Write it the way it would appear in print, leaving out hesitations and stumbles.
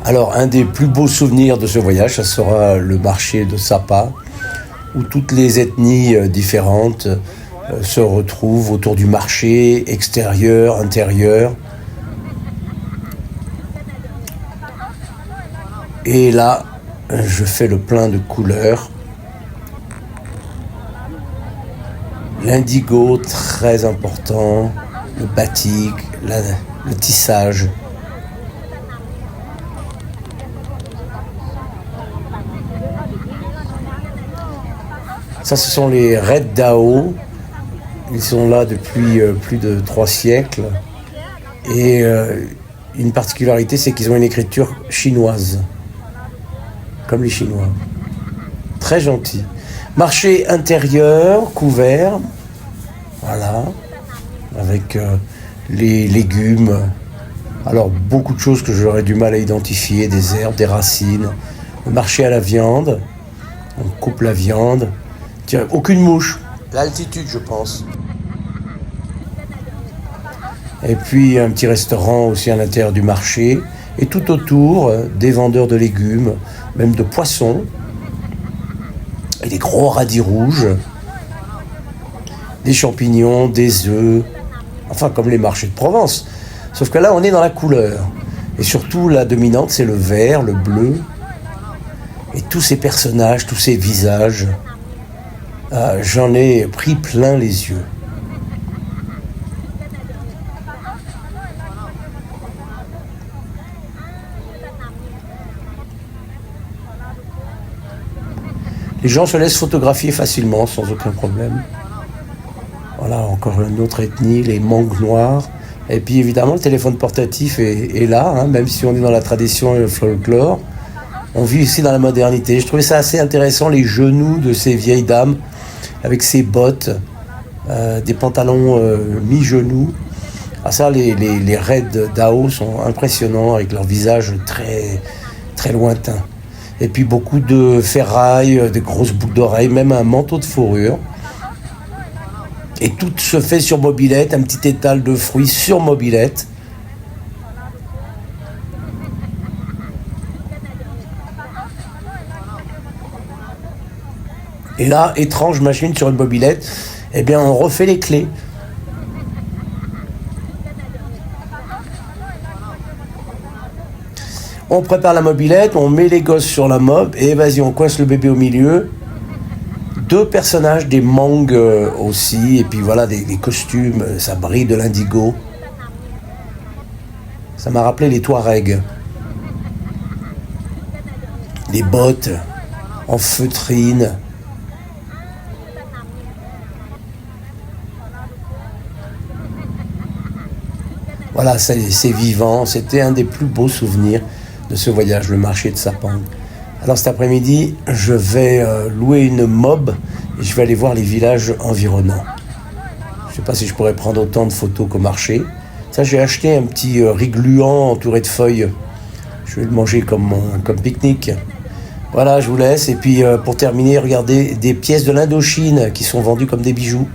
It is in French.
Alors, un des plus beaux souvenirs de ce voyage, ça sera le marché de Sapa, où toutes les ethnies différentes se retrouvent autour du marché, extérieur, intérieur. Et là, je fais le plein de couleurs. L'indigo, très important, le batik, le tissage. Ça, ce sont les Red Dao. Ils sont là depuis plus de 3 siècles. Et une particularité, c'est qu'ils ont une écriture chinoise, comme les Chinois. Très gentil. Marché intérieur, couvert, voilà, avec les légumes. Alors, beaucoup de choses que j'aurais du mal à identifier, des herbes, des racines. Le marché à la viande, on coupe la viande. Tiens, aucune mouche. L'altitude, je pense. Et puis, un petit restaurant aussi à l'intérieur du marché. Et tout autour, des vendeurs de légumes, même de poissons. Et des gros radis rouges. Des champignons, des œufs. Enfin, comme les marchés de Provence. Sauf que là, on est dans la couleur. Et surtout, la dominante, c'est le vert, le bleu. Et tous ces personnages, tous ces visages, j'en ai pris plein les yeux. Les gens se laissent photographier facilement, sans aucun problème. Voilà, encore une autre ethnie, les Mangs noirs. Et puis évidemment, le téléphone portatif est là, hein, même si on est dans la tradition et le folklore. On vit ici dans la modernité. Je trouvais ça assez intéressant, les genoux de ces vieilles dames, avec ces bottes, des pantalons mi-genoux. Ah ça, les Red Dao sont impressionnants, avec leur visage très, très lointain. Et puis beaucoup de ferrailles, des grosses boucles d'oreilles, même un manteau de fourrure. Et tout se fait sur mobilette, un petit étal de fruits sur mobilette. Et là, étrange machine sur une mobilette, eh bien on refait les clés. On prépare la mobilette, on met les gosses sur la mob, et vas-y, on coince le bébé au milieu. 2 personnages, des Mangs aussi, et puis voilà, des costumes, ça brille de l'indigo. Ça m'a rappelé les Touaregs. Des bottes en feutrine. Voilà, c'est vivant, c'était un des plus beaux souvenirs de ce voyage, le marché de Sapang. Alors cet après-midi, je vais louer une mob et je vais aller voir les villages environnants. Je ne sais pas si je pourrais prendre autant de photos qu'au marché. Ça, j'ai acheté un petit riz gluant entouré de feuilles. Je vais le manger comme pique-nique. Voilà, je vous laisse. Et puis pour terminer, regardez des pièces de l'Indochine qui sont vendues comme des bijoux.